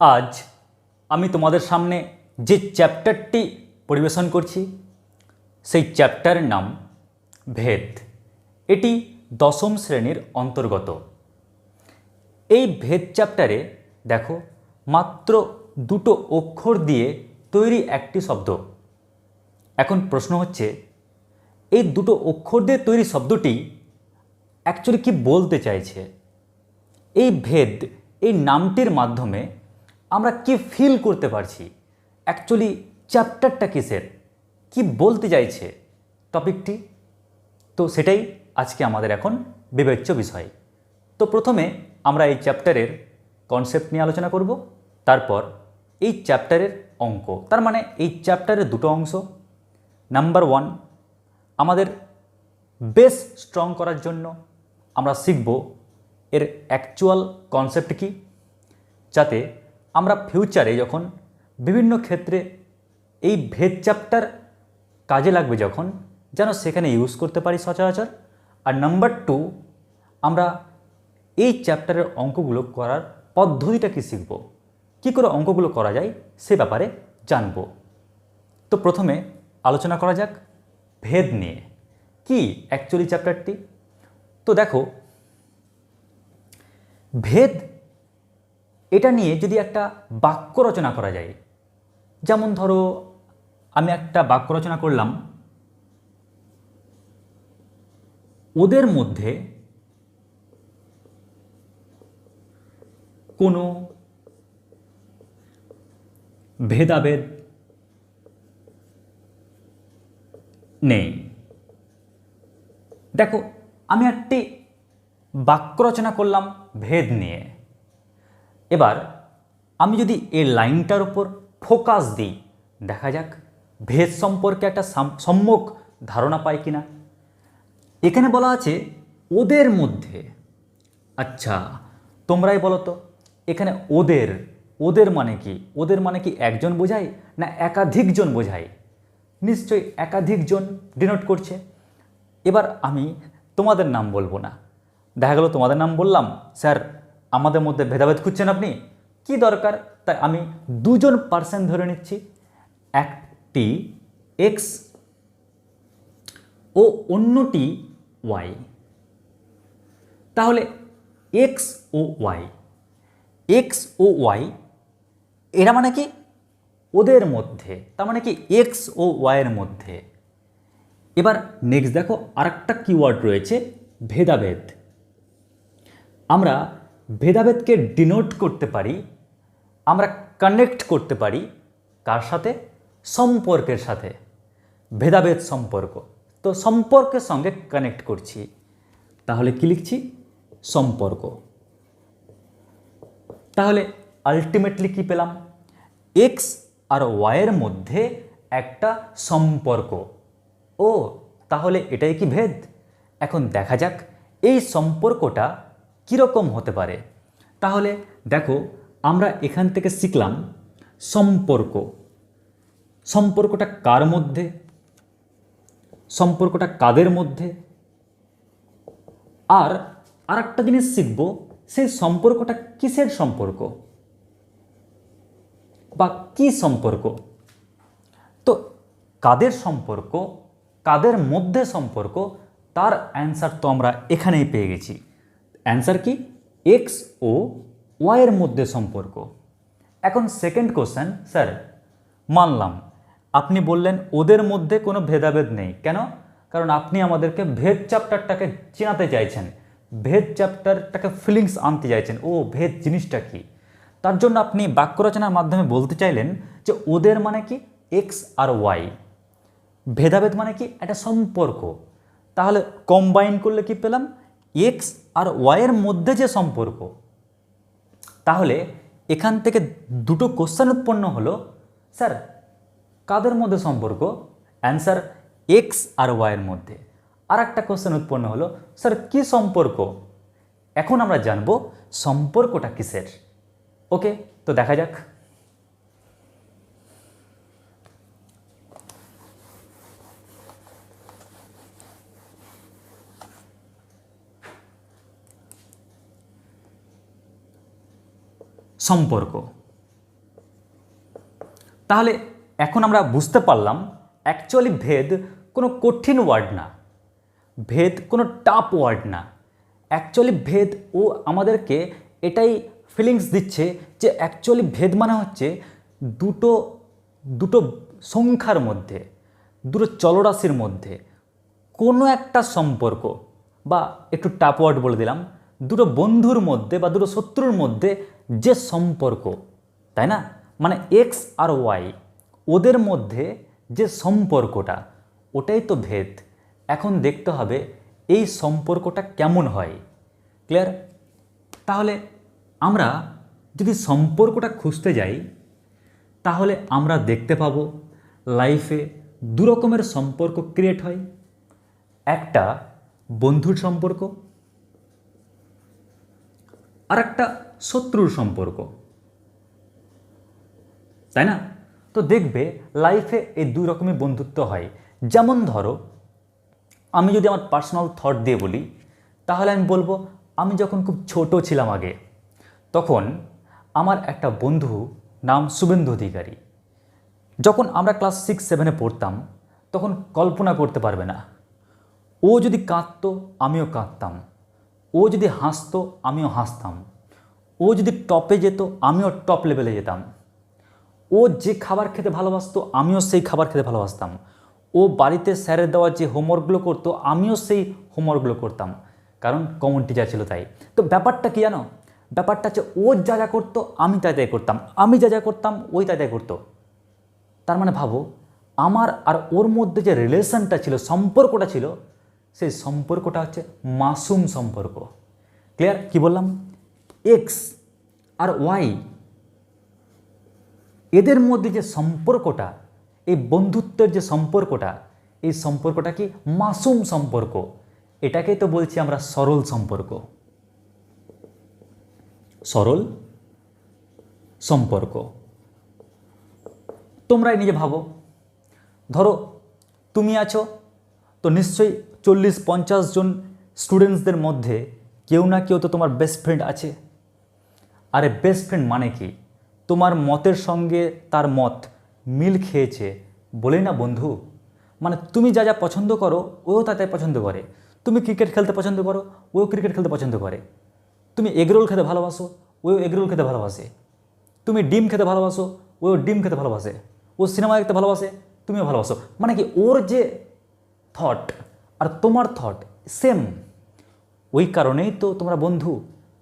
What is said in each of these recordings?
আজ আমি তোমাদের সামনে যে চ্যাপ্টারটি পরিবেশন করছি সেই চ্যাপ্টারের নাম ভেদ। এটি দশম শ্রেণীর অন্তর্গত। এই ভেদ চ্যাপ্টারে দেখো মাত্র দুটো অক্ষর দিয়ে তৈরি একটি শব্দ। এখন প্রশ্ন হচ্ছে এই দুটো অক্ষর দিয়ে তৈরি শব্দটি অ্যাকচুয়ালি কি বলতে চাইছে? এই ভেদ এই নামটির মাধ্যমে আমরা কি ফিল করতে পারছি? অ্যাকচুয়ালি চ্যাপ্টারটা কিসের, কি বলতে চাইছে টপিকটি? তো সেটাই আজকে আমাদের এখন বিবেচ্য বিষয়। তো প্রথমে আমরা এই চ্যাপ্টারের কনসেপ্ট নিয়ে আলোচনা করব, তারপর এই চ্যাপ্টারের অঙ্ক, তার মানে এই চ্যাপ্টারের দুটো অংশ। নাম্বার 1, আমাদের বেস স্ট্রং করার জন্য আমরা শিখব এর অ্যাকচুয়াল কনসেপ্ট কি, যাতে আমরা ফিউচারে যখন বিভিন্ন ক্ষেত্রে এই ভেদ চ্যাপ্টার কাজে লাগবে যখন, যেন সেখানে ইউজ করতে পারি সচরাচর। আর নাম্বার 2, আমরা এই চ্যাপ্টারের অঙ্কগুলো করার পদ্ধতিটা কি শিখব, কী করে অঙ্কগুলো করা যায় সে ব্যাপারে জানব। তো প্রথমে আলোচনা করা যাক ভেদ নিয়ে, কি অ্যাকচুয়ালি চ্যাপ্টারটি। তো দেখো ভেদ এটা নিয়ে যদি একটা বাক্য রচনা করা যায়, যেমন ধরো আমি একটা বাক্য রচনা করলাম, ওদের মধ্যে কোনো ভেদাভেদ নেই। দেখো আমি একটি বাক্য রচনা করলাম ভেদ নিয়ে। এবার আমি যদি এই লাইনটার উপর ফোকাস দিই, দেখা যাক ভেদ সম্পর্কে একটা সম্যক ধারণা পাই কিনা। এখানে বলা আছে ওদের মধ্যে। আচ্ছা তোমরাই বলো তো, এখানে ওদের ওদের মানে কি? ওদের মানে কি একজন বোঝায় না একাধিকজন বোঝায়? নিশ্চয়ই একাধিকজন ডিনোট করছে। এবার আমি তোমাদের নাম বলবো না, দেখা গেল তোমাদের নাম বললাম, স্যার আমাদের মধ্যে ভেদাভেদ খুঁজছেন আপনি, কি দরকার? তাই আমি দুজন পার্সন ধরে নিচ্ছি, একটি এক্স ও অন্যটি ওয়াই। তাহলে এক্স ও ওয়াই, এক্স ও ওয়াই এরা মানে কি ওদের মধ্যে, তার মানে কি এক্স ও ওয়াইয়ের মধ্যে। এবার নেক্সট দেখো আরেকটা কিওয়ার্ড রয়েছে ভেদাভেদ। আমরা ভেদাভেদকে ডিনোট করতে পারি, আমরা কানেক্ট করতে পারি কার সাথে? সম্পর্কের সাথে। ভেদাভেদ সম্পর্ক, তো সম্পর্কের সঙ্গে কানেক্ট করছি, তাহলে কি লিখছি? সম্পর্ক। তাহলে আলটিমেটলি কি পেলাম? এক্স আর ওয়াইয়ের মধ্যে একটা সম্পর্ক। ও তাহলে এটাই কি ভেদ? এখন দেখা যাক এই সম্পর্কটা কীরকম হতে পারে। তাহলে দেখো আমরা এখান থেকে শিখলাম সম্পর্ক। সম্পর্কটা কার মধ্যে, সম্পর্কটা কাদের মধ্যে, আর আরেকটা জিনিস শিখব সেই সম্পর্কটা কিসের সম্পর্ক বা কি সম্পর্ক। তো কাদের সম্পর্ক, কাদের মধ্যে সম্পর্ক, তার অ্যান্সার তো আমরা এখানেই পেয়ে গেছি। অ্যান্সার কি? এক্স ও ওয়াইয়ের মধ্যে সম্পর্ক। এখন সেকেন্ড কোশ্চেন, স্যার মানলাম আপনি বললেন ওদের মধ্যে কোনো ভেদাভেদ নেই, কেন? কারণ আপনি আমাদেরকে ভেদ চ্যাপ্টারটাকে চেনাতে চাইছেন, ভেদ চ্যাপ্টারটাকে ফিলিংস আনতে চাইছেন, ও ভেদ জিনিসটা কি। তার জন্য আপনি বাক্য রচনার মাধ্যমে বলতে চাইলেন যে ওদের মানে কি এক্স আর ওয়াই, ভেদাভেদ মানে কি একটা সম্পর্ক। তাহলে কম্বাইন করলে কি পেলাম? এক্স আর ওয়াইয়ের মধ্যে যে সম্পর্ক। তাহলে এখান থেকে দুটো কোশ্চেন উৎপন্ন হলো, স্যার কাদের মধ্যে সম্পর্ক? অ্যান্সার এক্স আর ওয়াইয়ের মধ্যে। আর একটা কোশ্চেন উৎপন্ন হলো, স্যার কি সম্পর্ক? এখন আমরা জানবো সম্পর্কটা কিসের। ওকে, তো দেখা যাক। সম্পর্ক তাহলে এখন আমরা বুঝতে পারলাম অ্যাকচুয়ালি ভেদ কোনো কঠিন ওয়ার্ড না, ভেদ কোনো টাফ ওয়ার্ড না। অ্যাকচুয়ালি ভেদ ও আমাদেরকে এটাই ফিলিংস দিচ্ছে যে অ্যাকচুয়ালি ভেদ মানে হচ্ছে দুটো দুটো সংখ্যার মধ্যে, দুটো চলরাশির মধ্যে কোনো একটা সম্পর্ক, বা একটু টাফ ওয়ার্ড বলে দিলাম, দুটো বন্ধুর মধ্যে বা দুটো শত্রুর মধ্যে যে সম্পর্ক, তাই না? মানে এক্স আর ওয়াই, ওদের মধ্যে যে সম্পর্কটা, ওটাই তো ভেদ। এখন দেখতে হবে এই সম্পর্কটা কেমন হয়। ক্লিয়ার? তাহলে আমরা যদি সম্পর্কটা খুঁজতে যাই, তাহলে আমরা দেখতে পাবো লাইফে দু রকমের সম্পর্ক ক্রিয়েট হয়। একটা বন্ধুর সম্পর্ক, আর একটা শত্রুর সম্পর্ক, তাই না? তো দেখবে লাইফে এই দুই রকমের বন্ধুত্ব হয়। যেমন ধরো, আমি যদি আমার পার্সোনাল থট দিয়ে বলি, তাহলে আমি বলবো আমি যখন খুব ছোট ছিলাম আগে, তখন আমার একটা বন্ধু নাম শুভেন্দু অধিকারী। যখন আমরা ক্লাস 6-7-এ পড়তাম, তখন কল্পনা করতে পারবে না, ও যদি কাঁদতো আমিও কাঁদতাম, ও যদি হাসতো আমিও হাসতাম, ও যদি টপে যেত আমিও টপ লেভেলে যেতাম, ও যে খাবার খেতে ভালোবাসতো আমিও সেই খাবার খেতে ভালোবাসতাম, ও বাড়িতে স্যারের দেওয়া যে হোমওয়ার্কগুলো করতো আমিও সেই হোমওয়ার্কগুলো করতাম, কারণ কমন টিচার ছিল তাই। তো ব্যাপারটা কি জানো? ব্যাপারটা হচ্ছে ও যা যা করতো আমি তাই তাই করতাম, আমি যা যা করতাম ওই তাই তাই করতো। তার মানে ভাবো, আমার আর ওর মধ্যে যে রিলেশনটা ছিল, সম্পর্কটা ছিল, সেই সম্পর্কটা হচ্ছে মাসুম সম্পর্ক। ক্লিয়ার? কি বললাম? এক্স আর ওয়াই, এদের মধ্যে যে সম্পর্কটা, এই বন্ধুত্বের যে সম্পর্কটা, এই সম্পর্কটা কি মাসুম সম্পর্ক। এটাকেই তো বলছি আমরা সরল সম্পর্ক। সরল সম্পর্ক। তোমরাই নিজে ভাবো, ধরো তুমি আছো, তো নিশ্চয়ই 40-50 জন স্টুডেন্টসদের মধ্যে কেউ না কেউ তো তোমার বেস্ট ফ্রেন্ড আছে। আরে বেস্ট ফ্রেন্ড মানে কি? তোমার মতের সঙ্গে তার মত মিল খেয়েছে বলেই না বন্ধু। মানে তুমি যা যা পছন্দ করো ওও তা তাই পছন্দ করে। তুমি ক্রিকেট খেলতে পছন্দ করো, ওও ক্রিকেট খেলতে পছন্দ করে। তুমি এগরোল খেতে ভালোবাসো, ওও এগরোল খেতে ভালোবাসে। তুমি ডিম খেতে ভালোবাসো, ওও ডিম খেতে ভালোবাসে। ও সিনেমা দেখতে ভালোবাসে, তুমিও ভালোবাসো। মানে কি, ওর যে থট আর তোমার থট সেম। ওই কারণেই তো তোমরা বন্ধু,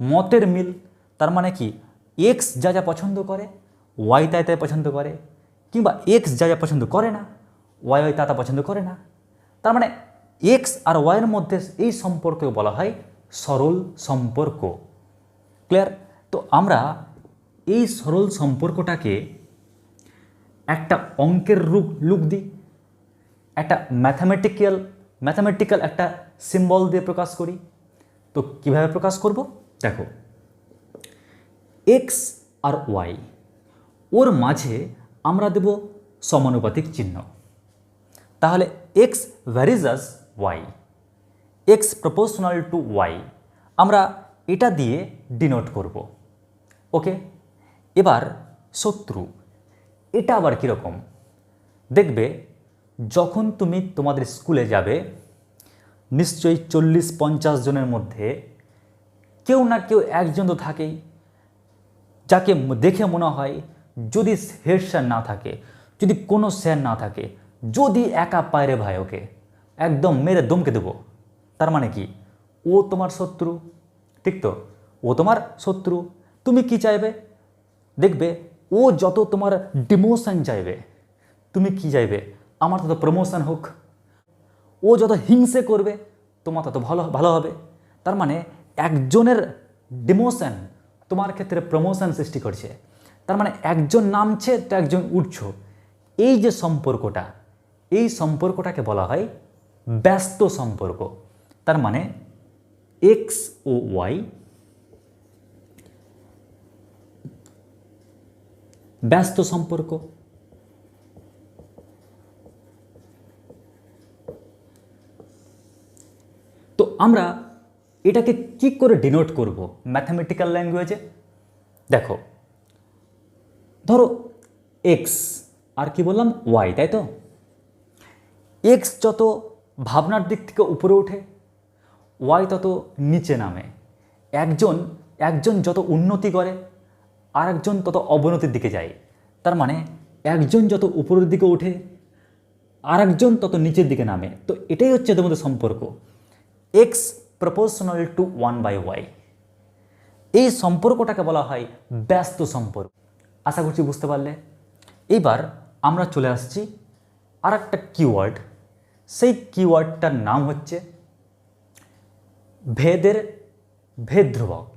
মতের মিল। তার মানে কি, এক্স যা যা পছন্দ করে ওয়াই তাই তাই পছন্দ করে, কিংবা এক্স যা যা পছন্দ করে না ওয়াই ওয়াই তা তা পছন্দ করে না। তার মানে এক্স আর ওয়াইয়ের মধ্যে এই সম্পর্কে বলা হয় সরল সম্পর্ক। ক্লিয়ার? তো আমরা এই সরল সম্পর্কটাকে একটা অঙ্কের লুক দিই, একটা ম্যাথামেটিক্যাল একটা সিম্বল দিয়ে প্রকাশ করি। তো কিভাবে প্রকাশ করব? দেখো, এক্স আর ওয়াই, ওর মাঝে আমরা দেব সমানুপাতিক চিহ্ন। তাহলে x varies as y, x proportional to y, আমরা এটা দিয়ে ডিনোট করব। ওকে? এবার শত্রু, এটা আবার কীরকম? দেখবে যখন তুমি তোমাদের স্কুলে যাবে, নিশ্চয়ই 40-50 জনের মধ্যে কেউ না কেউ একজন তো থাকেই, যাকে দেখে মনে হয় যদি হেড স্যার না থাকে, যদি কোনো স্যার না থাকে, যদি একা পায় রে ভাই, ওকে একদম মেরে দমকে দেবো। তার মানে কি, ও তোমার শত্রু। ঠিক তো? ও তোমার শত্রু। তুমি কি চাইবে? দেখবে ও যত তোমার ডিমোশন চাইবে, তুমি কি চাইবে? আমার তত প্রমোশন হোক। ও যত হিংসে করবে তোমার তত ভালো হবে। তার মানে একজনের ডিমোশন তোমার ক্ষেত্রে প্রমোশন সৃষ্টি করছে। তার মানে একজন নামছে তো একজন উঠছ। এই যে সম্পর্কটা, এই সম্পর্কটাকে বলা হয় ব্যস্ত সম্পর্ক। তার মানে এক্স ও ওয়াই ব্যস্ত সম্পর্ক। তো আমরা এটাকে কি করে ডিনোট করব ম্যাথমেটিক্যাল ল্যাঙ্গুয়েজে? দেখো, ধরো এক্স আর কি বললাম ওয়াই, তাই তো। এক্স যত ভাবনার দিক থেকে উপরে ওঠে, ওয়াই তত নিচে নামে। একজন একজন যত উন্নতি করে আর একজন তত অবনতির দিকে যায়। তার মানে একজন যত উপরের দিকে ওঠে আর একজন তত নিচের দিকে নামে। তো এটাই হচ্ছে এদের মধ্যে সম্পর্ক, এক্স প্রপোর্শনাল টু 1/y। এই সম্পর্কটাকে বলা হয় ব্যস্ত সম্পর্ক। আশা করছি বুঝতে পারলে। এইবার আমরা চলে আসছি আর একটা কিওয়ার্ড। সেই কিওয়ার্ডটার নাম হচ্ছে ভেদ ধ্রুবক।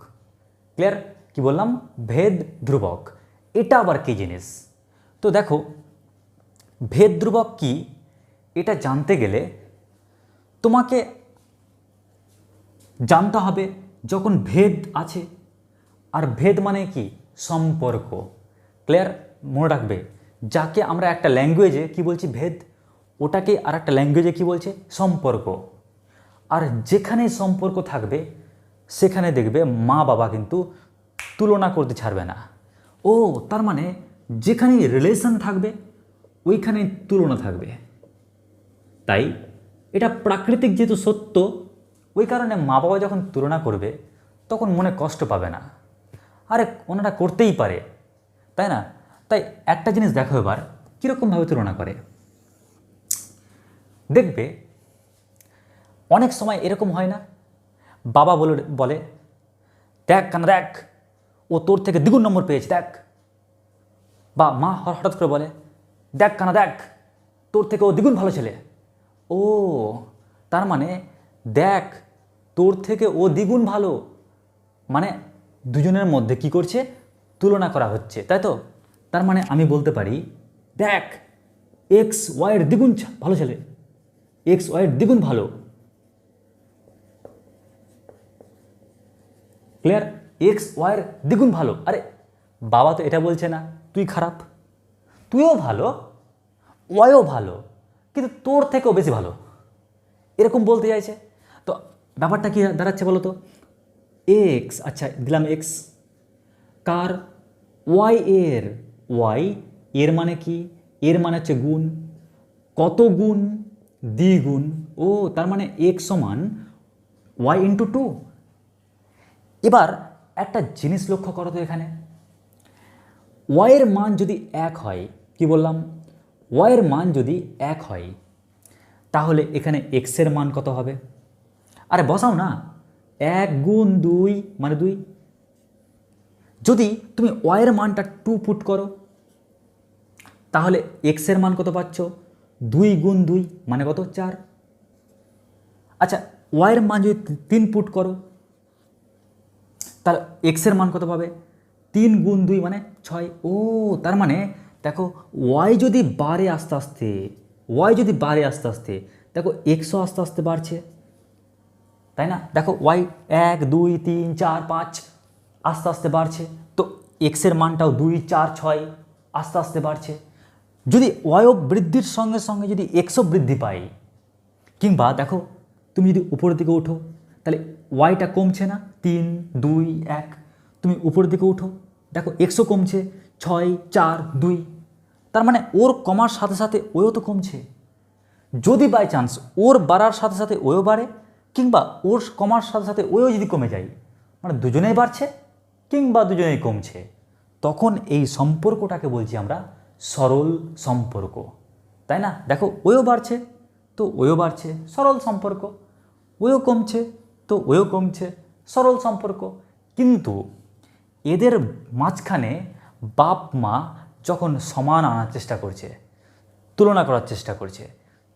ক্লিয়ার? কি বললাম? ভেদ ধ্রুবক। এটা আবার কি জিনিস? তো দেখো, ভেদ ধ্রুবক কি এটা জানতে গেলে তোমাকে জানতে হবে যখন ভেদ আছে, আর ভেদ মানে কি? সম্পর্ক। ক্লিয়ার? মনে রাখবে, যাকে আমরা একটা ল্যাঙ্গুয়েজে কি বলছি ভেদ, ওটাকে আর একটা ল্যাঙ্গুয়েজে কি বলছে সম্পর্ক। আর যেখানে সম্পর্ক থাকবে সেখানে দেখবে মা বাবা কিন্তু তুলনা করতে ছাড়বে না। ও তার মানে যেখানে রিলেশন থাকবে ওইখানে তুলনা থাকবে। তাই এটা প্রাকৃতিক যেহেতু সত্য, ওই কারণে মা বাবা যখন তুলনা করবে তখন মনে কষ্ট পাবে না। আরে ওনারা করতেই পারে, তাই না? তাই একটা জিনিস দেখো এবার কীরকমভাবে তুলনা করে। দেখবে অনেক সময় এরকম হয় না, বাবা বলে দেখ কেন, দেখ ও তোর থেকে দ্বিগুণ নম্বর পেয়েছে দেখ। বা মা হঠাৎ করে বলে দেখ কেন, দেখ তোর থেকে ও দ্বিগুণ ভালো ছেলে। ও তার মানে দেখ তোর থেকে ও দ্বিগুণ ভালো, মানে দুজনের মধ্যে কি করছে? তুলনা করা হচ্ছে, তাই তো। তার মানে আমি বলতে পারি দেখ এক্স ওয়াইয়ের দ্বিগুণ ভালো ছেলে, এক্স ওয়াইয়ের দ্বিগুণ ভালো। ক্লিয়ার? এক্স ওয়াইয়ের দ্বিগুণ ভালো। আরে বাবা তো এটা বলছে না তুই খারাপ, তুইও ভালো, ওয়াইও ভালো, কিন্তু তোর থেকেও বেশি ভালো, এরকম বলতে চাইছে। তো ব্যাপারটা কি দাঁড়াচ্ছে বলো তো? এক্স, আচ্ছা দিলাম এক্স, কার? ওয়াই এর। ওয়াই এর মানে কি? এর মানে হচ্ছে গুণ। কত গুণ? দ্বিগুণ। ও তার মানে এক্স সমান ওয়াই ইন্টু 2। এবার একটা জিনিস লক্ষ্য করো তো, এখানে ওয়াইয়ের মান যদি 1 হয়, কি বললাম? ওয়াইয়ের মান যদি 1 হয় তাহলে এখানে এক্সের মান কত হবে? আরে বসাও না, 1 গুণ 2 মানে 2। যদি তুমি ওয়াইয়ের মানটা 2 পুট করো তাহলে এক্সের মান কত পাচ্ছ? 2 গুণ 2 মানে কত? 4। আচ্ছা ওয়াইয়ের মান যদি 3 পুট করো তাহলে এক্সের মান কত পাবে? 3 গুণ 2 মানে 6। ও তার মানে দেখো ওয়াই যদি বাড়ে আস্তে আস্তে, ওয়াই যদি বাড়ে আস্তে আস্তে, দেখো এক্সও আস্তে আস্তে বাড়ছে, তাই না? দেখো ওয়াই 1 2 3 4 5 আস্তে আস্তে বাড়ছে, তো এক্সের মানটাও 2 4 6 আস্তে আস্তে বাড়ছে। যদি ওয়াইও বৃদ্ধির সঙ্গে সঙ্গে যদি এক্সও বৃদ্ধি পায়, কিংবা দেখো তুমি যদি উপরের দিকে ওঠো তাহলে ওয়াইটা কমছে না, 3 2 1, তুমি উপরের দিকে উঠো দেখো এক্সও কমছে, 6 4 2। তার মানে ওর কমার সাথে সাথে ওও তো কমছে। যদি বাই চান্স ওর বাড়ার সাথে সাথে ওও বাড়ে, কিংবা ওর কমার সাথে সাথে ওও যদি কমে যায়, মানে দুজনেই বাড়ছে কিংবা দুজনেই কমছে, তখন এই সম্পর্কটাকে বলছি আমরা সরল সম্পর্ক, তাই না? দেখো ওও বাড়ছে তো ওও বাড়ছে, সরল সম্পর্ক। ওও কমছে তো ওও কমছে, সরল সম্পর্ক। কিন্তু এদের মাঝখানে বাপ মা যখন সমান আনার চেষ্টা করছে, তুলনা করার চেষ্টা করছে,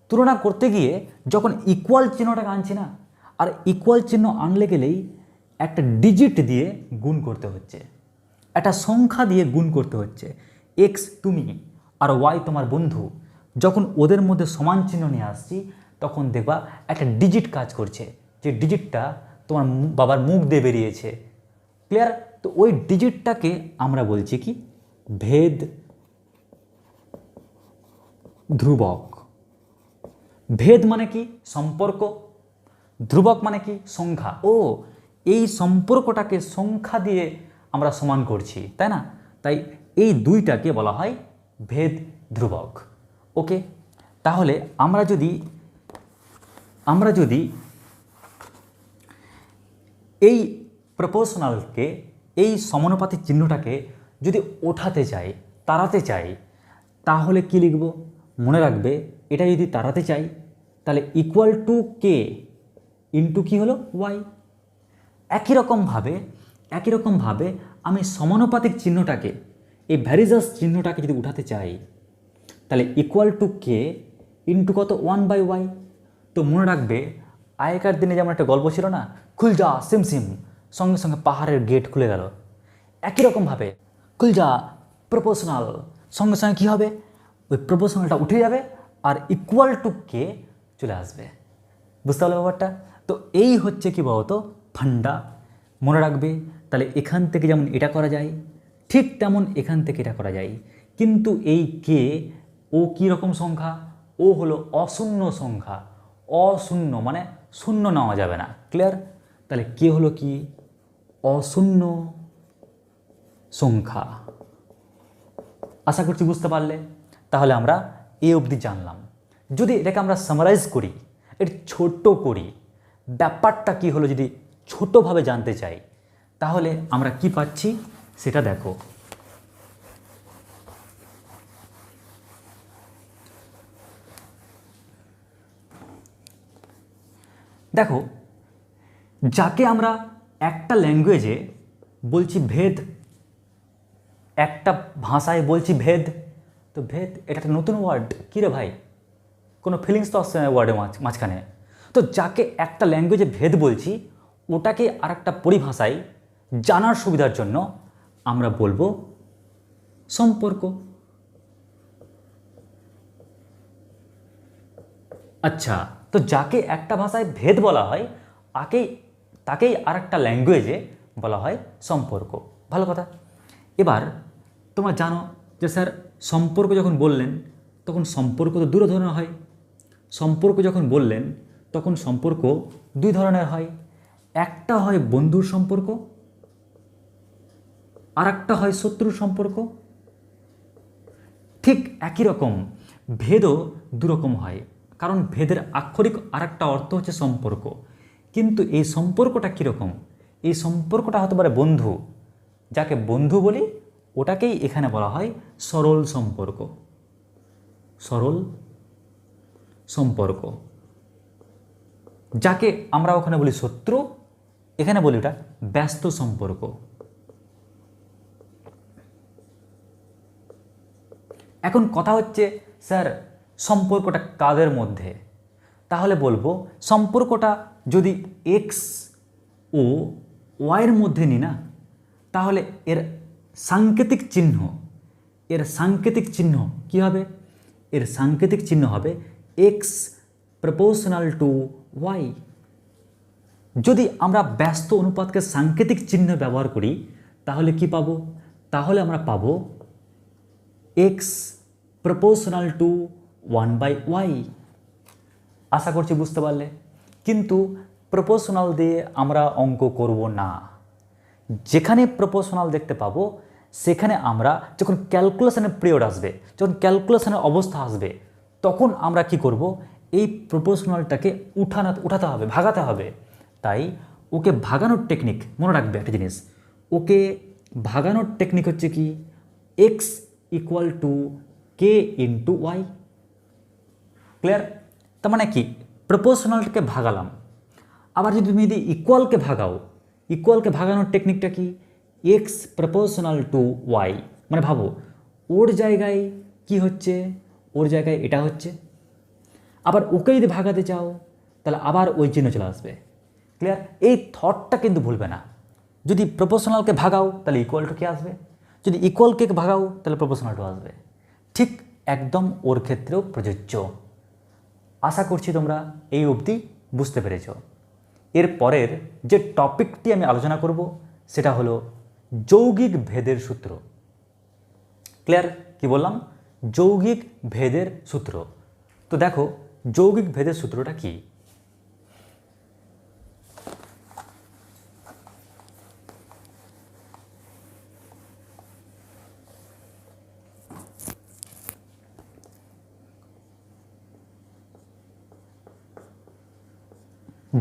তুলনা করতে গিয়ে যখন ইকুয়াল চিহ্নটাকে আনছি না, আর ইকুয়াল চিহ্ন আনলে গেলেই একটা ডিজিট দিয়ে গুণ করতে হচ্ছে, একটা সংখ্যা দিয়ে গুণ করতে হচ্ছে। এক্স তুমি আর ওয়াই তোমার বন্ধু, যখন ওদের মধ্যে সমান চিহ্ন নিয়ে আসছি তখন দেখবা একটা ডিজিট কাজ করছে, যে ডিজিটটা তোমার বাবার মুখ দিয়ে বেরিয়েছে। ক্লিয়ার? তো ওই ডিজিটটাকে আমরা বলছি কি? ভেদ ধ্রুবক। ভেদ মানে কি? সম্পর্ক। ধ্রুবক মানে কি? সংখ্যা। ও এই সম্পর্কটাকে সংখ্যা দিয়ে আমরা সমান করছি, তাই না? তাই এই দুইটাকে বলা হয় ভেদ ধ্রুবক। ওকে, তাহলে আমরা যদি এই প্রপোর্শনালকে, এই সমানুপাতিক চিহ্নটাকে যদি ওঠাতে চাই, তাড়াতে চাই, তাহলে কি লিখব? মনে রাখবে, এটা যদি তাড়াতে চাই তাহলে ইকুয়াল টু কে ইন্টু কী হলো ওয়াই। একই রকমভাবে আমি সমানুপাতিক চিহ্নটাকে, এই ভ্যারিজাস চিহ্নটাকে যদি উঠাতে চাই তাহলে ইকুয়াল টু কে ইন্টু কত 1/y। তো মনে রাখবে, আগেকার দিনে যেমন একটা গল্প ছিল না, খুল যা সিম সিম, সঙ্গে সঙ্গে পাহাড়ের গেট খুলে গেল। একই রকমভাবে খুল যা প্রপোর্শনাল, সঙ্গে সঙ্গে কী হবে, ওই প্রপোর্শনালটা উঠে যাবে আর ইকুয়াল টু কে চলে আসবে। বুঝতে পারলে ব্যাপারটা? তো এই হচ্ছে কি বলতো ফান্ডা। মনে রাখবে, তাহলে এখান থেকে যেমন এটা করা যায়, ঠিক তেমন এখান থেকে এটা করা যায়। কিন্তু এই কে, ও কী রকম সংখ্যা? ও হলো অশূন্য সংখ্যা। অশূন্য মানে শূন্য নেওয়া যাবে না। ক্লিয়ার? তাহলে কে হলো কি? অশূন্য সংখ্যা। আশা করছি বুঝতে পারলে। তাহলে আমরা এ অবধি জানলাম। যদি এটাকে আমরা সামারাইজ করি, এর ছোট করি, ব্যাপারটা কি হলো যদি ছোটোভাবে জানতে চাই, তাহলে আমরা কি পাচ্ছি সেটা দেখো। দেখো, যাকে আমরা একটা ল্যাঙ্গুয়েজে বলছি ভেদ, একটা ভাষায় বলছি ভেদ, তো ভেদ এটা একটা নতুন ওয়ার্ড। কী রে ভাই, কোনো ফিলিংস তো আসছে না ওয়ার্ডের মাঝখানে। তো যাকে একটা ল্যাঙ্গুয়েজে ভেদ বলছি, ওটাকে আর একটা পরিভাষায় জানার সুবিধার জন্য আমরা বলবো সম্পর্ক। আচ্ছা, তো যাকে একটা ভাষায় ভেদ বলা হয়, তাকেই আর একটা ল্যাঙ্গুয়েজে বলা হয় সম্পর্ক। ভালো কথা। এবার তোমরা জানো যে স্যার সম্পর্ক যখন বললেন তখন সম্পর্ক তো দু ধরনের হয়। সম্পর্ক যখন বললেন তখন সম্পর্ক দুই ধরনের হয়। একটা হয় বন্ধুর সম্পর্ক, আর একটা হয় শত্রুর সম্পর্ক। ঠিক একই রকম ভেদও দুরকম হয়, কারণ ভেদের আক্ষরিক আর একটা অর্থ হচ্ছে সম্পর্ক। কিন্তু এই সম্পর্কটা কীরকম? এই সম্পর্কটা হতে পারে বন্ধু, যাকে বন্ধু বলি ওটাকেই এখানে বলা হয় সরল সম্পর্ক। সরল সম্পর্ক। যাকে আমরা ওখানে বলি শত্রু, এখানে বলি ওটা ব্যস্ত সম্পর্ক। এখন কথা হচ্ছে স্যার সম্পর্কটা কাদের মধ্যে? তাহলে বলবো সম্পর্কটা যদি এক্স ও ওয়াইয়ের মধ্যে নিই না, তাহলে এর সাংকেতিক চিহ্ন কী হবে? এর সাংকেতিক চিহ্ন হবে এক্স প্রপোর্শনাল টু ওয়াই। যদি আমরা ব্যস্ত অনুপাতকে সাংকেতিক চিহ্ন ব্যবহার করি তাহলে কি পাবো? তাহলে আমরা পাবো এক্স প্রপোর্শনাল টু 1/y। আশা করছি বুঝতে পারলে। কিন্তু প্রপোর্শনাল দিয়ে আমরা অঙ্ক করব না। যেখানে প্রপোর্শনাল দেখতে পাবো সেখানে আমরা যখন ক্যালকুলেশনের পিরিয়ড আসবে, যখন ক্যালকুলেশনের অবস্থা আসবে, তখন আমরা কি করব? এই প্রপোর্শনালটাকে উঠাতে হবে, ভাগাতে হবে। তাই ওকে ভাগানোর টেকনিক মনে রাখবে একটা জিনিস, ওকে ভাগানোর টেকনিক হচ্ছে কি x equal to k into y. Clear? তার মানে কি প্রপোর্শনালটাকে ভাগালাম। আবার যদি তুমি ইকুয়ালকে ভাগাও, ইকুয়ালকে ভাগানোর টেকনিকটা কি এক্স প্রপোর্শনাল টু ওয়াই। মানে ভাবো ওর জায়গায় কি হচ্ছে, ওর জায়গায় এটা হচ্ছে। আবার ওকে যদি ভাগাতে চাও তাহলে আবার ওই চিহ্ন চলে আসবে। ক্লিয়ার? এই থটটা কিন্তু ভুলবে না। যদি প্রপোর্শনালকে ভাগাও তাহলে ইকুয়াল টু কে আসবে, যদি ইকুয়ালকে ভাগাও তাহলে প্রপোর্শনাল টু আসবে। ঠিক একদম ওর ক্ষেত্রেও প্রযোজ্য। আশা করছি তোমরা এই অবধি বুঝতে পেরেছ। এর পরের যে টপিকটি আমি আলোচনা করব সেটা হলো যৌগিক ভেদের সূত্র। ক্লিয়ার? কি বললাম? যৌগিক ভেদের সূত্র। তো দেখো যৌগিক ভেদের সূত্রটা কি?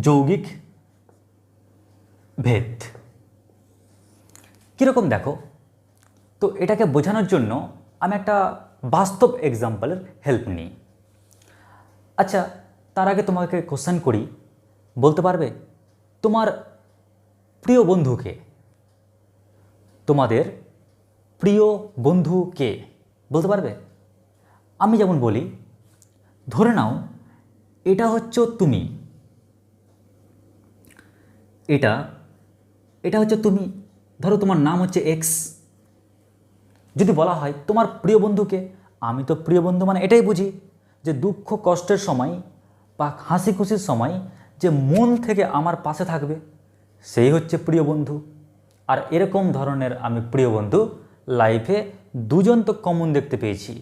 যৌগিক ভেদ। কীরকম দেখো, তো এটাকে বোঝানোর জন্য আমি একটা বাস্তব এক্সাম্পলের হেল্প নিই। আচ্ছা, তার আগে তোমাকে কোশ্চেন করি, বলতে পারবে তোমার প্রিয় বন্ধুকে, তোমাদের প্রিয় বন্ধু কে, বলতে পারবে? আমি যেমন বলি, ধরে নাও এটা হচ্ছে তুমি, এটা হচ্ছে তুমি, ধরো তোমার নাম হচ্ছে এক্স। যদি বলা হয় তোমার প্রিয় বন্ধুকে, আমি তো প্রিয় বন্ধু মানে এটাই বুঝি যে দুঃখ কষ্টের সময় বা হাসি খুশির সময় যে মন থেকে আমার পাশে থাকবে, সেই হচ্ছে প্রিয় বন্ধু। আর এরকম ধরনের আমি প্রিয় বন্ধু লাইফে দুজন তো কমন দেখতে পেয়েছি।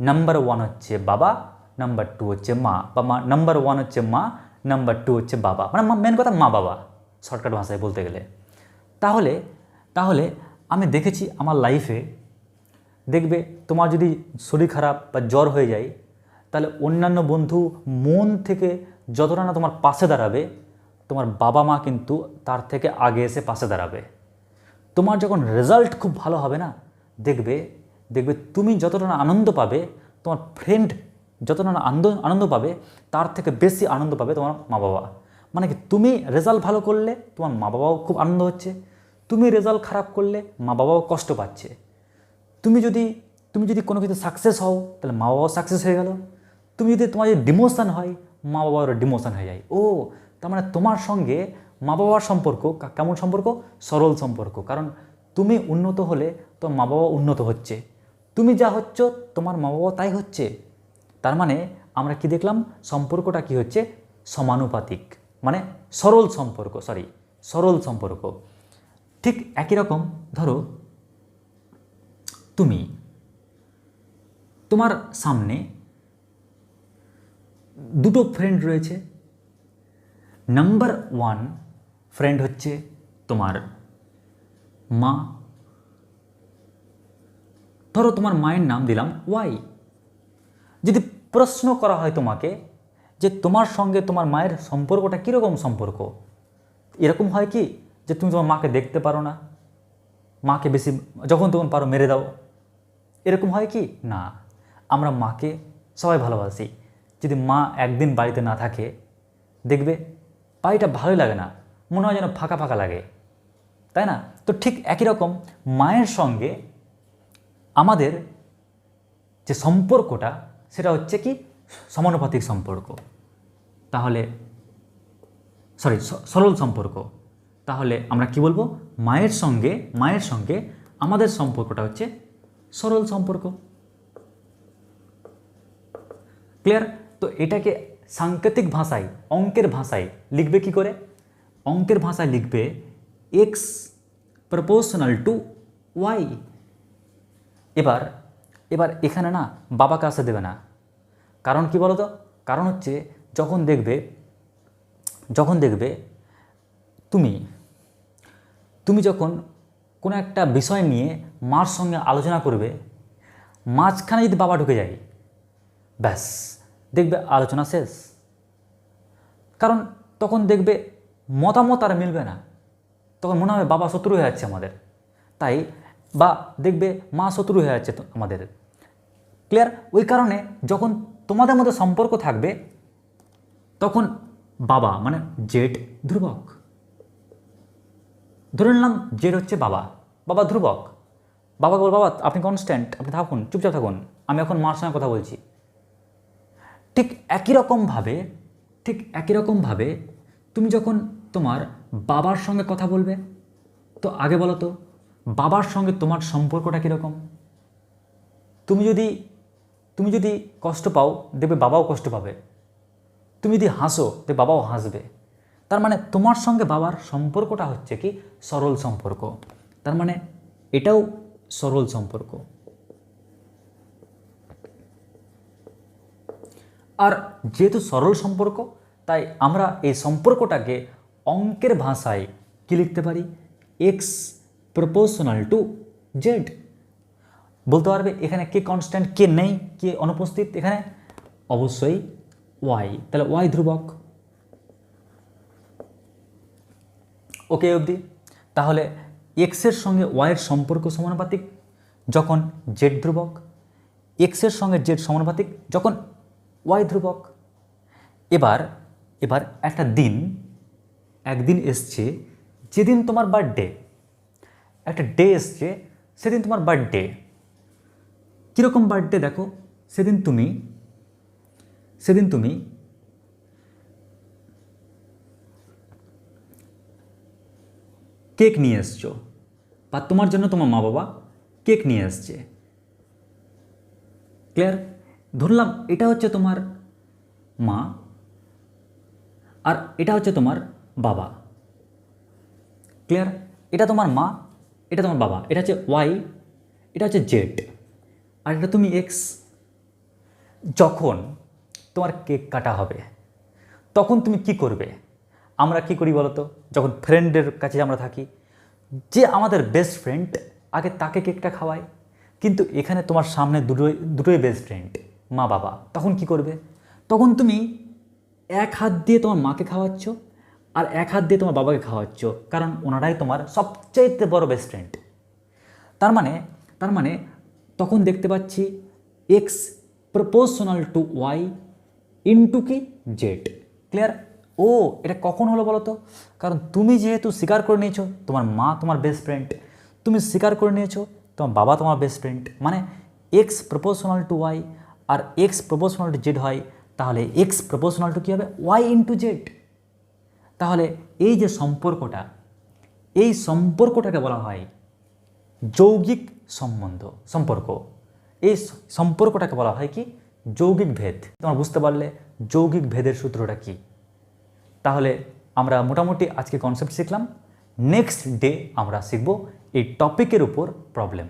নাম্বার 1 হচ্ছে বাবা, নাম্বার 2 হচ্ছে মা, বা নাম্বার 1 হচ্ছে মা, নাম্বার 2 হচ্ছে বাবা, মানে মেন কথা মা বাবা, শর্টকাট ভাষায় বলতে গেলে। তাহলে তাহলে আমি দেখেছি আমার লাইফে, দেখবে তোমার যদি শরীর খারাপ বা জ্বর হয়ে যায়, তাহলে অন্যান্য বন্ধু মন থেকে যতটা না তোমার পাশে দাঁড়াবে, তোমার বাবা মা কিন্তু তার থেকে আগে এসে পাশে দাঁড়াবে। তোমার যখন রেজাল্ট খুব ভালো হবে না, দেখবে তুমি যতটা না আনন্দ পাবে, তোমার ফ্রেন্ড যতটা না আনন্দ পাবে, তার থেকে বেশি আনন্দ পাবে তোমার মা বাবা। মানে কি, তুমি রেজাল্ট ভালো করলে তোমার মা বাবাও খুব আনন্দ হচ্ছে, তুমি রেজাল্ট খারাপ করলে মা বাবাও কষ্ট পাচ্ছে। তুমি যদি কোনো কিছু সাকসেস হও, তাহলে মা বাবাও সাকসেস হয়ে গেল। তুমি যদি তোমার যদি ডিমোশন হয়, মা বাবারও ডিমোশন হয়ে যায়। ও, তার মানে তোমার সঙ্গে মা বাবার সম্পর্ক কেমন সম্পর্ক? সরল সম্পর্ক। কারণ তুমি উন্নত হলে তোমার মা বাবা উন্নত হচ্ছে, তুমি যা হচ্ছ তোমার মা বাবা তাই হচ্ছে। তার মানে আমরা কি দেখলাম? সম্পর্কটা কি হচ্ছে? সমানুপাতিক, মানে সরল সম্পর্ক। ঠিক একই রকম ধরো, তোমার সামনে দুটো ফ্রেন্ড রয়েছে। নাম্বার 1 ফ্রেন্ড হচ্ছে তোমার মা। ধরো তোমার মায়ের নাম দিলাম ওয়াই। যদি প্রশ্ন করা হয় তোমাকে যে তোমার সঙ্গে তোমার মায়ের সম্পর্কটা কীরকম সম্পর্ক, এরকম হয় কি যে তুমি তোমার মাকে দেখতে পারো না, মাকে বেশি যখন তখন পারো মেরে দাও, এরকম হয় কি? না, আমরা মাকে সবাই ভালোবাসি। যদি মা একদিন বাড়িতে না থাকে, দেখবে বাড়িটা ভালোই লাগে না, মনে হয় যেন ফাঁকা ফাঁকা লাগে, তাই না? তো ঠিক একই রকম মায়ের সঙ্গে আমাদের যে সম্পর্কটা, সেটা হচ্ছে কি? সমানুপাতিক সম্পর্ক। তাহলে সরল সম্পর্ক। তাহলে আমরা কি বলবো? মায়ের সঙ্গে আমাদের সম্পর্কটা হচ্ছে সরল সম্পর্ক। ক্লিয়ার? তো এটাকে সাংকেতিক ভাষায়, অঙ্কের ভাষায় লিখবে কি করে? অঙ্কের ভাষায় লিখবে এক্স প্রপোর্শনাল টু ওয়াই। এবার এখানে না বাবাকে আসতে দেবে না। কারণ কি বলো তো? কারণ হচ্ছে যখন দেখবে তুমি যখন কোনো একটা বিষয় নিয়ে মার সঙ্গে আলোচনা করবে, মাঝখানে যদি বাবা ঢুকে যায়, ব্যাস দেখবে আলোচনা শেষ। কারণ তখন দেখবে মতামত আর মিলবে না, তখন মনে হবে বাবা শত্রু হয়ে যাচ্ছে আমাদের, তাই বা দেখবে মা শত্রু হয়ে যাচ্ছে আমাদের। ক্লিয়ার? ওই কারণে যখন তোমাদের মধ্যে সম্পর্ক থাকবে, তখন বাবা মানে জেড ধ্রুবক। ধরে নিলাম জেড হচ্ছে বাবা ধ্রুবক। বাবাকে বল, বাবা আপনি কনস্ট্যান্ট, আপনি থাকুন, চুপচাপ থাকুন, আমি এখন মার সঙ্গে কথা বলছি। ঠিক একই রকমভাবে তুমি যখন তোমার বাবার সঙ্গে কথা বলবে, তো আগে বলো তো বাবার সঙ্গে তোমার সম্পর্কটা কীরকম? তুমি যদি কষ্ট পাও, দেখবে বাবাও কষ্ট পাবে। তুমি যদি হাসো, দেখবে বাবাও হাসবে। তার মানে তোমার সঙ্গে বাবার সম্পর্কটা হচ্ছে কি? সরল সম্পর্ক। তার মানে এটাও সরল সম্পর্ক। আর যেহেতু সরল সম্পর্ক, তাই আমরা এই সম্পর্কটাকে অঙ্কের ভাষায় কি লিখতে পারি? X proportional to Z. বলতে পারবে এখানে কে কনস্ট্যান্ট, কে নেই, কে অনুপস্থিত? এখানে অবশ্যই ওয়াই। তাহলে ওয়াই ধ্রুবক। ওকে অবধি? তাহলে এক্সের সঙ্গে ওয়াইয়ের সম্পর্ক সমানুপাতিক যখন জেড ধ্রুবক, এক্সের সঙ্গে জেড সমানুপাতিক যখন ওয়াই ধ্রুবক। এবার এবার একটা দিন, একদিন এসছে যেদিন তোমার বার্থডে, একটা ডে এসছে সেদিন তোমার বার্থডে। কীরকম বার্থডে দেখো, সেদিন তুমি কেক নিয়ে এসছো, বা তোমার জন্য তোমার মা বাবা কেক নিয়ে এসছে। ক্লিয়ার? ধরলাম এটা হচ্ছে তোমার মা আর এটা হচ্ছে তোমার বাবা। ক্লিয়ার? এটা তোমার মা, এটা তোমার বাবা, এটা হচ্ছে ওয়াই, এটা হচ্ছে জেড, আর এটা তুমি এক্স। যখন তোমার কেক কাটা হবে তখন তুমি কি করবে? আমরা কি করি বলো তো? যখন ফ্রেন্ডের কাছে আমরা থাকি, যে আমাদের বেস্ট ফ্রেন্ড, আগে তাকে কেকটা খাওয়াই। কিন্তু এখানে তোমার সামনে দুটোই বেস্ট ফ্রেন্ড, মা বাবা, তখন কি করবে? তখন তুমি এক হাত দিয়ে তোমার মাকে খাওয়াচ্ছ আর এক হাত দিয়ে তোমার বাবাকে খাওয়াচ্ছ, কারণ ওনারাই তোমার সবচেয়ে বড় বেস্ট ফ্রেন্ড। তার মানে তখন দেখতে পাচ্ছি x proportional to y into কি জেড। ক্লিয়ার? ও, এটা কখন হলো বলো তো? কারণ তুমি যেহেতু স্বীকার করে নিয়েছো তোমার মা তোমার বেস্ট ফ্রেন্ড, তুমি স্বীকার করে নিয়েছো তোমার বাবা তোমার বেস্ট ফ্রেন্ড, মানে এক্স প্রপোর্শনাল টু ওয়াই আর এক্স প্রপোর্শনাল টু জেড হয়, তাহলে এক্স প্রপোর্শনাল টু কী হবে? Y into z. তাহলে এই যে এই সম্পর্কটাকে বলা হয় যৌগিক সম্পর্ক। এই সম্পর্কটাকে বলা হয় কি? যৌগিক ভেদ। তোমরা বুঝতে পারলে যৌগিক ভেদের সূত্রটা কি? তাহলে আমরা মোটামুটি আজকে কনসেপ্ট শিখলাম। নেক্সট ডে আমরা শিখব এই টপিকের উপর প্রবলেম।